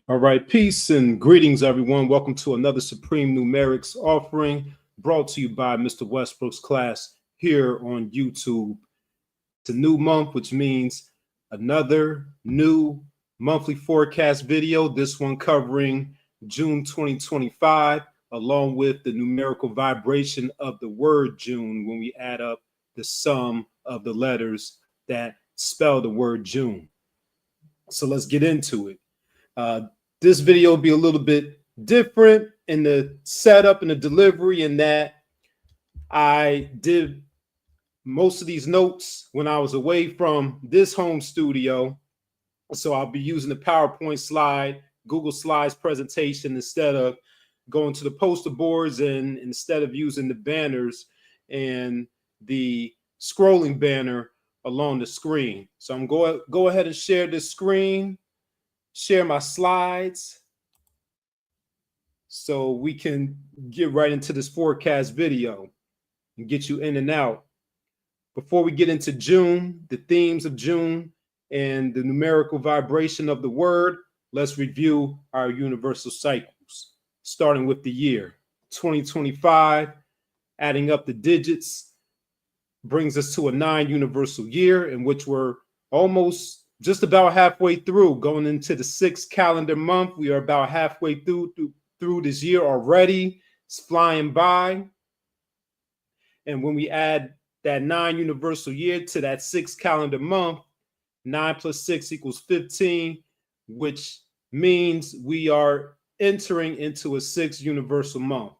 All right, peace and greetings, everyone. Welcome to another Supreme Numerics offering brought to you by Mr. Westbrook's class here on YouTube. It's a new month, which means another new monthly forecast video, this one covering June 2025, along with the numerical vibration of the word June when we add up the sum of the letters that spell the word June. So let's get into it. This video will be a little bit different in the setup and the delivery, in that I did most of these notes when I was away from this home studio. So I'll be using the PowerPoint slide, Google Slides presentation instead of going to the poster boards, and instead of using the banners and the scrolling banner along the screen. So I'm going to go ahead and share this screen, share my slides, so we can get right into this forecast video and get you in and out. Before we get into June, the themes of June, and the numerical vibration of the word, let's review our universal cycles, starting with the year 2025. Adding up the digits brings us to a 9 universal year, in which we're almost just about halfway through, going into the 6th calendar month. We are about halfway through this year already. It's flying by. And when we add that 9 universal year to that 6th calendar month, 9 plus 6 equals 15, which means we are entering into a 6th universal month.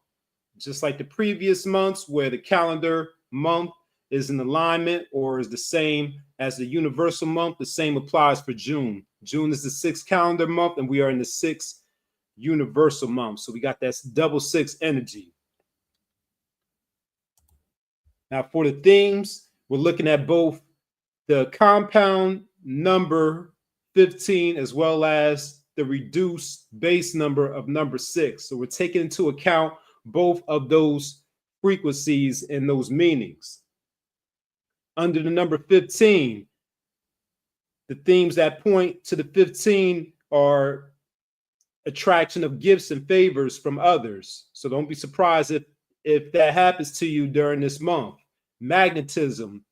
Just like the previous months, where the calendar month is in alignment or is the same as the universal month, the same applies for June. June is the 6th calendar month, and we are in the 6th universal month. So we got that double 6 energy. Now for the themes, we're looking at both the compound number 15 as well as the reduced base number of number 6. So we're taking into account both of those frequencies and those meanings. Under the number 15, the themes that point to the 15 are attraction of gifts and favors from others. So don't be surprised if that happens to you during this month. Magnetism,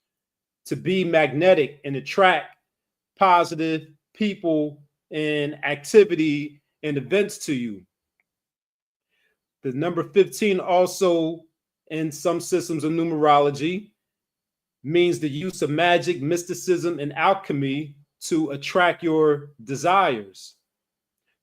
to be magnetic and attract positive people and activity and events to you. The number 15 also, in some systems of numerology, means the use of magic, mysticism, and alchemy to attract your desires.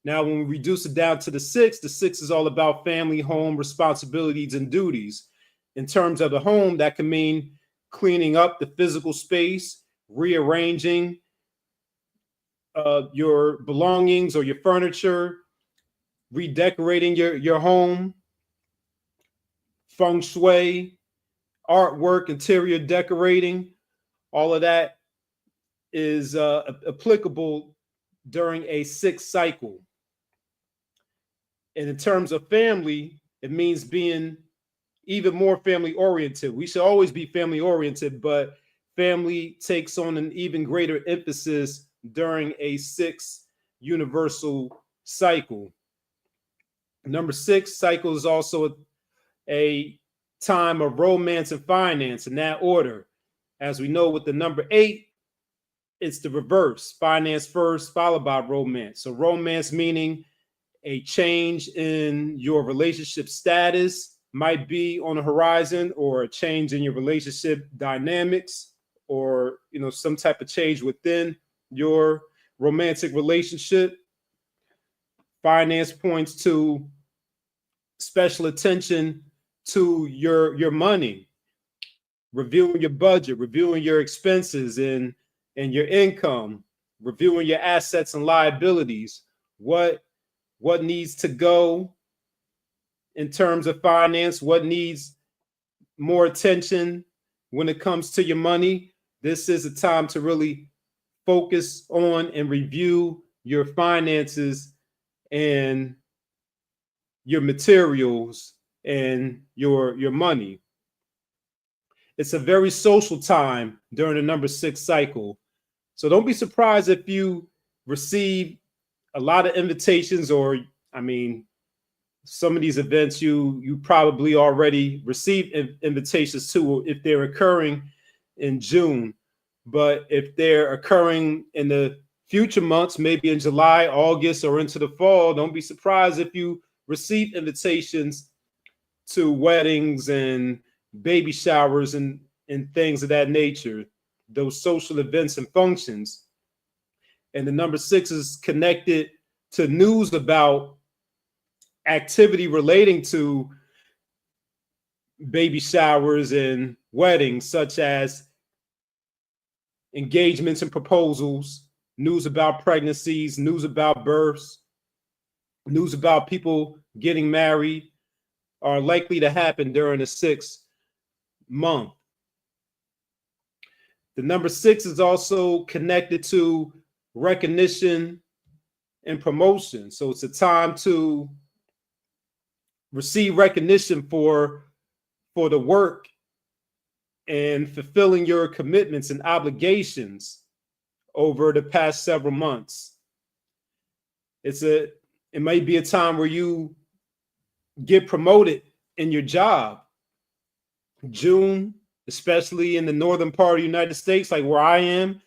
Now, when we reduce it down to the 6 is all about family, home, responsibilities, and duties. In terms of the home, that can mean cleaning up the physical space, rearranging your belongings or your furniture, redecorating your home, feng shui, artwork, interior decorating. All of that is applicable during a 6th cycle. And in terms of family, it means being even more family oriented. We should always be family oriented, but family takes on an even greater emphasis during a 6th universal cycle. Number 6 cycle is also a time of romance and finance in that order. As we know, with the number 8, it's the reverse: finance first, followed by romance. So romance meaning a change in your relationship status might be on the horizon, or a change in your relationship dynamics, or some type of change within your romantic relationship. Finance points to special attention to your money, reviewing your budget, reviewing your expenses and your income, reviewing your assets and liabilities. What needs to go in terms of finance? What needs more attention when it comes to your money? This is a time to really focus on and review your finances and your materials and your money. It's a very social time during the number 6 cycle. So don't be surprised if you receive a lot of invitations, or I mean, some of these events you probably already received invitations to if they're occurring in June. But if they're occurring in the future months, maybe in July, August, or into the fall, don't be surprised if you receive invitations to weddings and baby showers and things of that nature, those social events and functions. And the number 6 is connected to news about activity relating to baby showers and weddings, such as engagements and proposals, news about pregnancies, news about births, news about people getting married are likely to happen during the 6th month. The number 6 is also connected to recognition and promotion. So it's a time to receive recognition for the work and fulfilling your commitments and obligations over the past several months. It might be a time where you get promoted in your job. June, especially in the northern part of the United States, like where I am,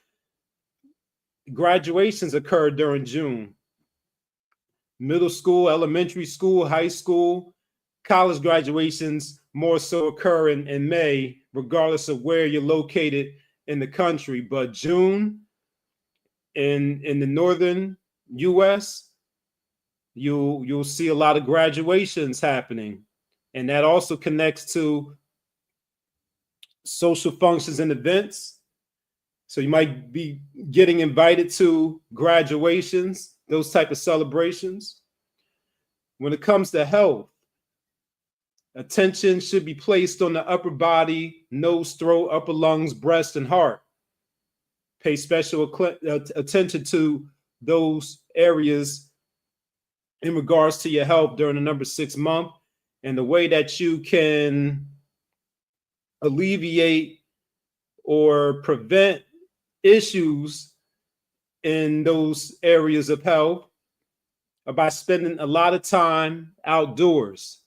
graduations occur during June. Middle school, elementary school, high school, college graduations more so occur in May, regardless of where you're located in the country. But June in the northern US, you'll see a lot of graduations happening. And that also connects to social functions and events. So you might be getting invited to graduations, those type of celebrations. When it comes to health, attention should be placed on the upper body, nose, throat, upper lungs, breast, and heart. Pay special attention to those areas in regards to your health during the number 6 month, and the way that you can alleviate or prevent issues in those areas of health by spending a lot of time outdoors,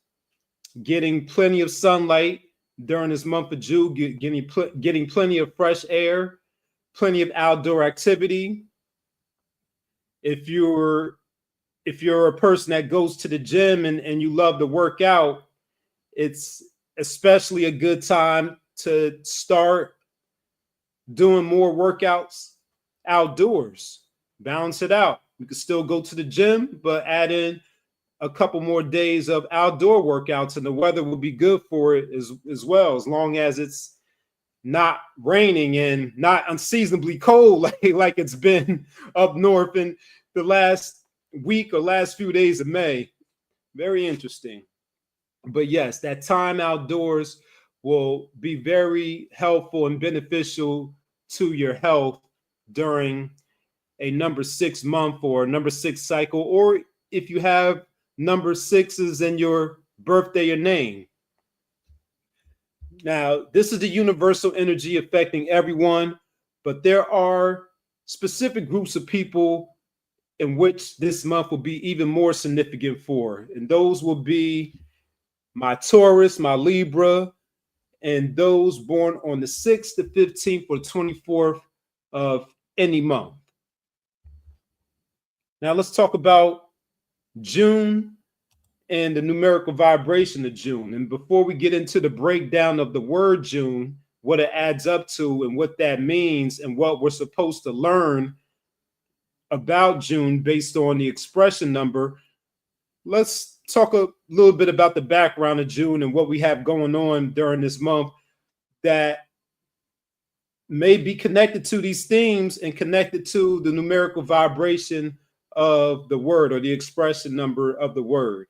getting plenty of sunlight during this month of June, getting plenty of fresh air, plenty of outdoor activity. If you're a person that goes to the gym and you love to work out, it's especially a good time to start doing more workouts outdoors. Balance it out. You can still go to the gym, but add in a couple more days of outdoor workouts, and the weather will be good for it as well, as long as it's not raining and not unseasonably cold like it's been up north in the last week or last few days of May. Very interesting. But yes, that time outdoors will be very helpful and beneficial to your health during a number 6 month or number 6 cycle, or if you have number 6s in your birthday or name. Now, this is the universal energy affecting everyone, but there are specific groups of people in which this month will be even more significant for, and those will be my Taurus, my Libra, and those born on the 6th, the 15th, or 24th of any month. Now let's talk about June and the numerical vibration of June. And before we get into the breakdown of the word June, what it adds up to and what that means and what we're supposed to learn about June based on the expression number, let's talk a little bit about the background of June and what we have going on during this month that may be connected to these themes and connected to the numerical vibration of the word or the expression number of the word.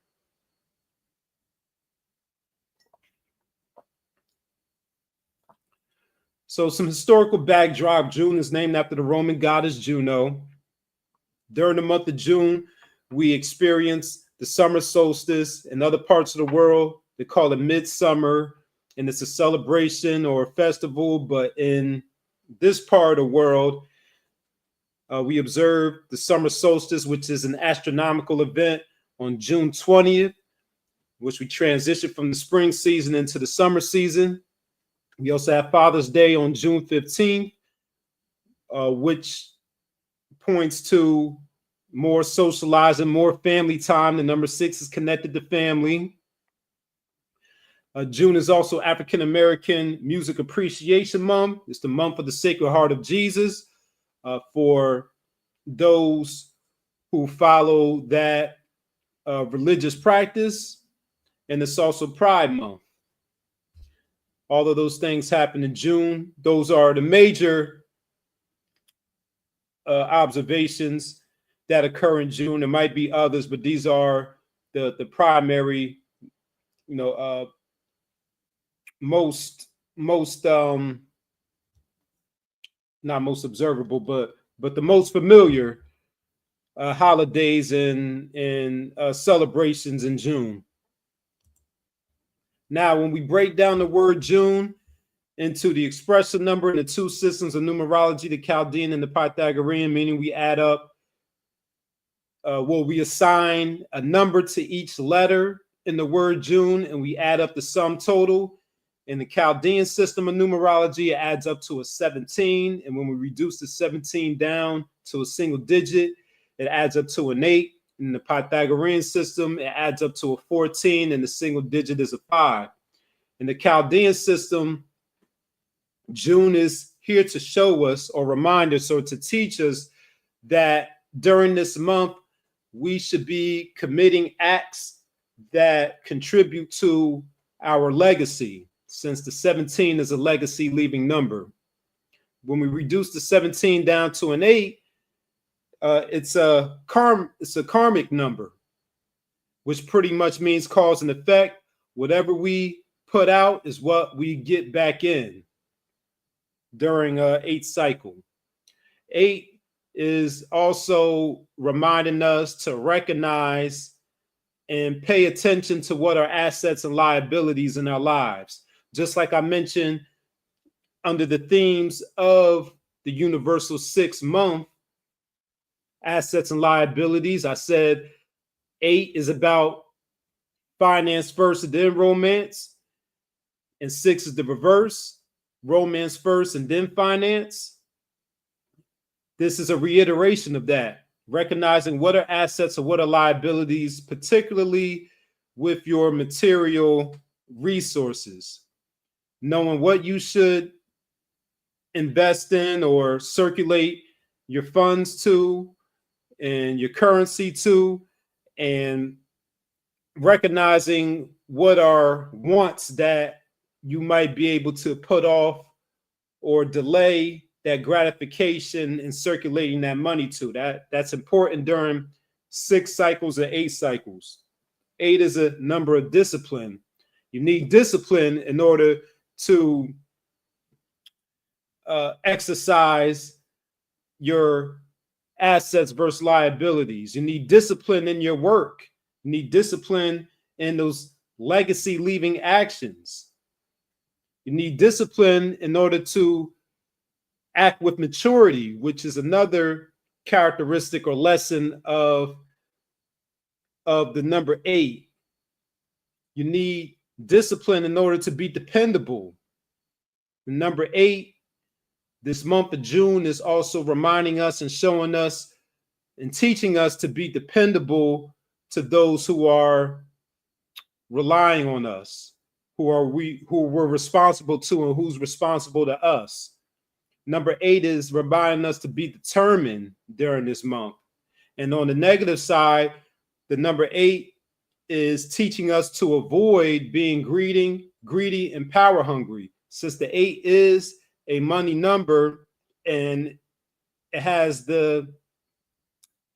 So some historical backdrop. June is named after the Roman goddess Juno. During the month of June, we experience the summer solstice. In other parts of the world, they call it midsummer, and it's a celebration or a festival. But in this part of the world, We observe the summer solstice, which is an astronomical event on June 20th, which we transition from the spring season into the summer season. We also have Father's Day on June 15th, which points to more socializing, more family time. The number 6 is connected to family. June is also African American Music Appreciation Month. It's the month of the Sacred Heart of Jesus for those who follow that religious practice. And it's also Pride Month. All of those things happen in June. Those are the major observations that occur in June. There might be others, but these are the primary, most not most observable, but the most familiar holidays and celebrations in June. Now, when we break down the word June into the expressive number and the two systems of numerology, the Chaldean and the Pythagorean, meaning we add up, we assign a number to each letter in the word June, and we add up the sum total. In the Chaldean system of numerology, it adds up to a 17. And when we reduce the 17 down to a single digit, it adds up to an 8. In the Pythagorean system, it adds up to a 14, and the single digit is a 5. In the Chaldean system, June is here to show us or remind us or to teach us that during this month, we should be committing acts that contribute to our legacy, since the 17 is a legacy leaving number. When we reduce the 17 down to an 8, it's a karmic number, which pretty much means cause and effect. Whatever we put out is what we get back in during 8 cycle. 8 is also reminding us to recognize and pay attention to what are assets and liabilities in our lives. Just like I mentioned under the themes of the Universal 6 month, assets and liabilities, I said 8 is about finance first and then romance, and 6 is the reverse, romance first and then finance. This is a reiteration of that, recognizing what are assets and what are liabilities, particularly with your material resources, knowing what you should invest in or circulate your funds to and your currency to, and recognizing what are wants that you might be able to put off or delay that gratification in circulating that money to. That's important during 6 cycles or 8 cycles. 8 is a number of discipline. You need discipline in order to exercise your assets versus liabilities. You need discipline in your work. You need discipline in those legacy leaving actions. You need discipline in order to act with maturity, which is another characteristic or lesson of the number 8. You need discipline in order to be dependable. The number 8, this month of June, is also reminding us and showing us and teaching us to be dependable to those who are relying on us, who we're responsible to, and who's responsible to us. Number 8 is reminding us to be determined during this month. And on the negative side, the number 8 is teaching us to avoid being greedy and power hungry. Since the 8 is a money number and it has the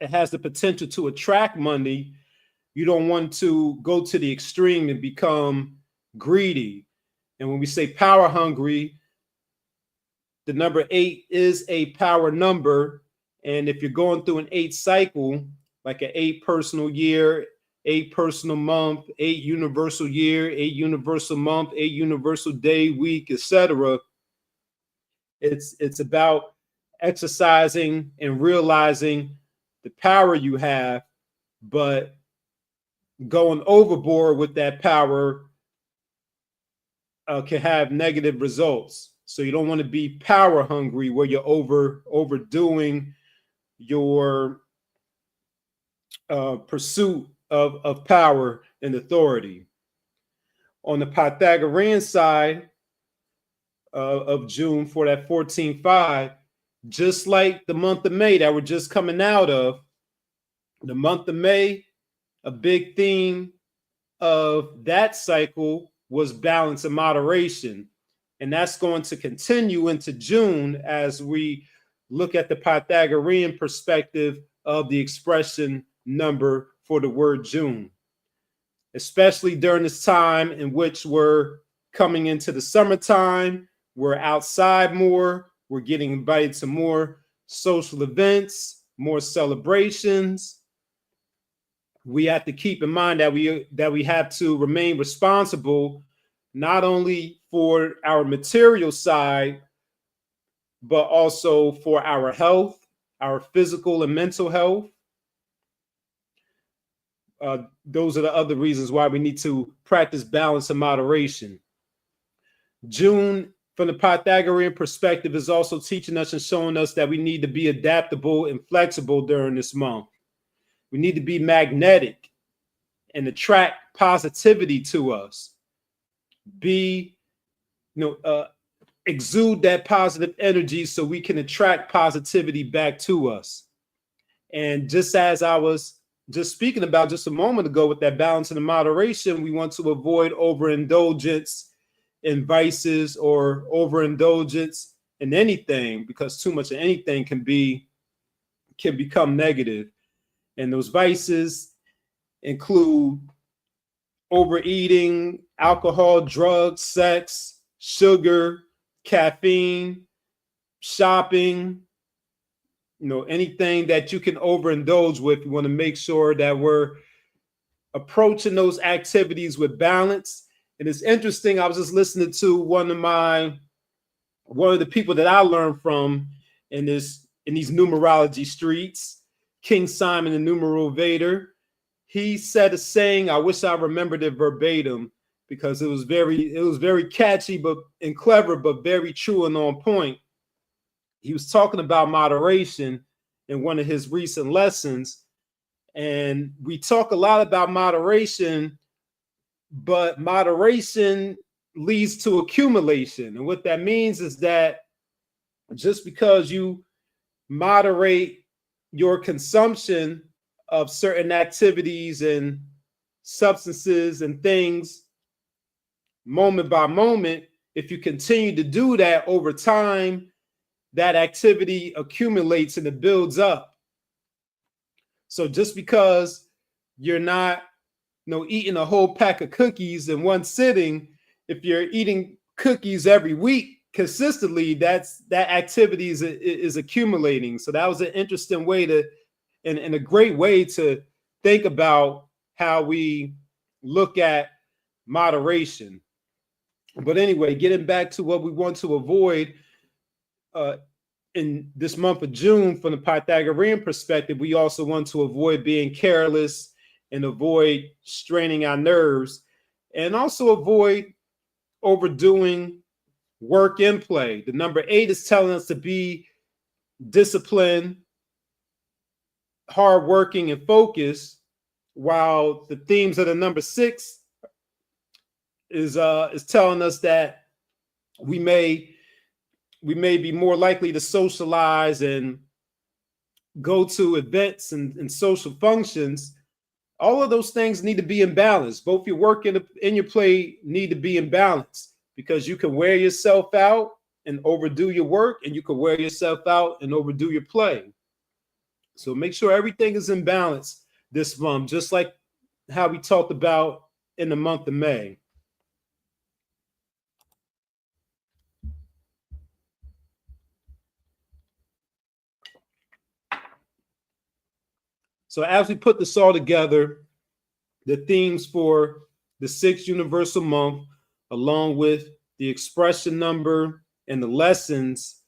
potential to attract money, you don't want to go to the extreme and become greedy. And when we say power hungry, the number 8 is a power number. And if you're going through an 8 cycle, like an 8 personal year, 8 personal month, 8 universal year, 8 universal month, 8 universal day, week, etc., it's about exercising and realizing the power you have, but going overboard with that power can have negative results. So you don't want to be power hungry where you're overdoing your pursuit of power and authority. On the Pythagorean side of June for that 14.5, just like the month of May that we're just coming out of, the month of May, a big theme of that cycle was balance and moderation. And that's going to continue into June as we look at the Pythagorean perspective of the expression number for the word June, especially during this time in which we're coming into the summertime. We're outside more. We're getting invited to more social events, more celebrations. We have to keep in mind that we have to remain responsible, not only for our material side, but also for our health, our physical and mental health. Those are the other reasons why we need to practice balance and moderation. June, from the Pythagorean perspective, is also teaching us and showing us that we need to be adaptable and flexible during this month. We need to be magnetic and attract positivity to us. Exude that positive energy so we can attract positivity back to us. And just as I was just speaking about just a moment ago with that balance and moderation, we want to avoid overindulgence in vices or overindulgence in anything, because too much of anything can become negative. And those vices include overeating, alcohol, drugs, sex, sugar, caffeine, shopping, anything that you can overindulge with. We want to make sure that we're approaching those activities with balance. And it's interesting, I was just listening to one of the people that I learned from in these numerology streets, King Simon, the numeral Vader. He said a saying, I wish I remembered it verbatim, because it was very catchy and clever, but very true and on point. He was talking about moderation in one of his recent lessons. And we talk a lot about moderation, but moderation leads to accumulation. And what that means is that just because you moderate your consumption of certain activities and substances and things moment by moment, if you continue to do that over time, that activity accumulates and it builds up. So just because you're not eating a whole pack of cookies in one sitting, if you're eating cookies every week consistently, that activity is accumulating. So that was an interesting way and a great way to think about how we look at moderation. But anyway, getting back to what we want to avoid in this month of June from the Pythagorean perspective, we also want to avoid being careless and avoid straining our nerves, and also avoid overdoing work and play. The number 8 is telling us to be disciplined, hardworking, and focused, while the themes of the number 6 is telling us that we may be more likely to socialize and go to events and social functions. All of those things need to be in balance. Both your work and your play need to be in balance, because you can wear yourself out and overdo your work, and you can wear yourself out and overdo your play. So make sure everything is in balance this month, just like how we talked about in the month of May. So as we put this all together, the themes for the 6th universal month, along with the expression number and the lessons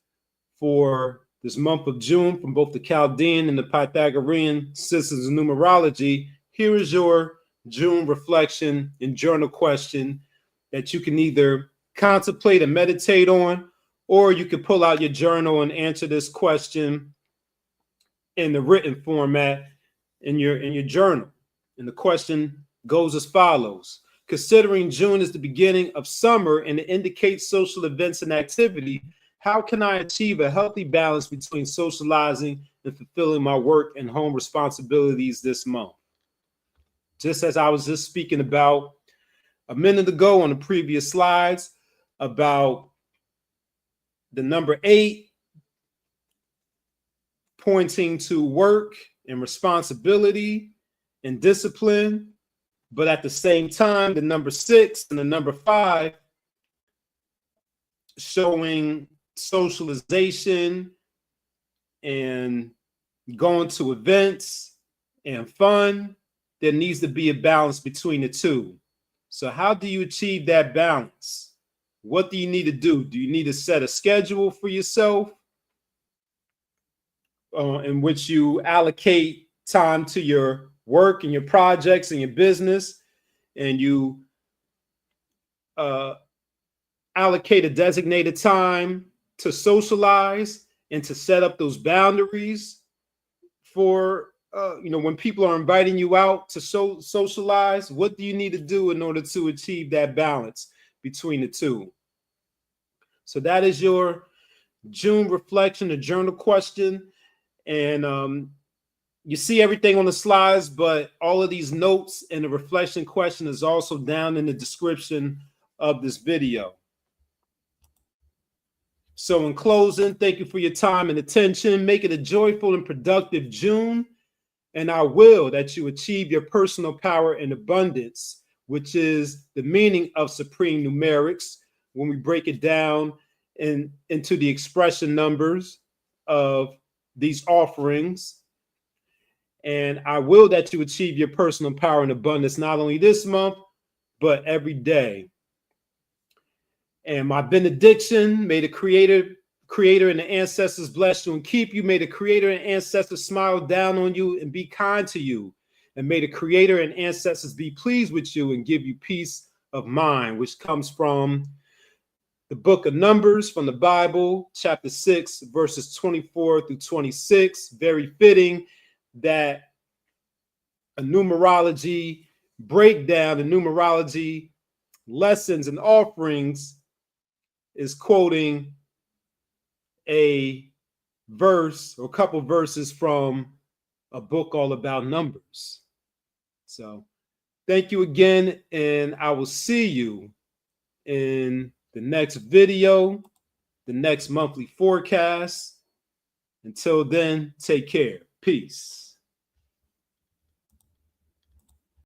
for this month of June from both the Chaldean and the Pythagorean systems of numerology. Here is your June reflection and journal question that you can either contemplate and meditate on, or you can pull out your journal and answer this question in the written format in your journal. And the question goes as follows. Considering June is the beginning of summer and it indicates social events and activity, how can I achieve a healthy balance between socializing and fulfilling my work and home responsibilities this month? Just as I was just speaking about a minute ago on the previous slides about the number 8 pointing to work and responsibility and discipline, but at the same time, the number 6 and the number 5 showing socialization and going to events and fun. There needs to be a balance between the two. So how do you achieve that balance? What do you need to do? Do you need to set a schedule for yourself in which you allocate time to your work and your projects and your business, and you allocate a designated time to socialize and to set up those boundaries for when people are inviting you out to socialize? What do you need to do in order to achieve that balance between the two? So that is your June reflection, a journal question. And you see everything on the slides, but all of these notes and the reflection question is also down in the description of this video. So in closing, thank you for your time and attention. Make it a joyful and productive June. And I will that you achieve your personal power and abundance, which is the meaning of supreme numerics when we break it down into the expression numbers of these offerings. And I will that you achieve your personal power and abundance, not only this month, but every day. And my benediction, may the creator and the ancestors bless you and keep you. May the creator and ancestors smile down on you and be kind to you. And may the creator and ancestors be pleased with you and give you peace of mind, which comes from the book of Numbers from the Bible, chapter 6, verses 24 through 26. Very fitting that a numerology breakdown, a numerology lessons and offerings is quoting a verse or a couple verses from a book all about numbers. So thank you again, and I will see you in the next video, the next monthly forecast. Until then, take care. Peace.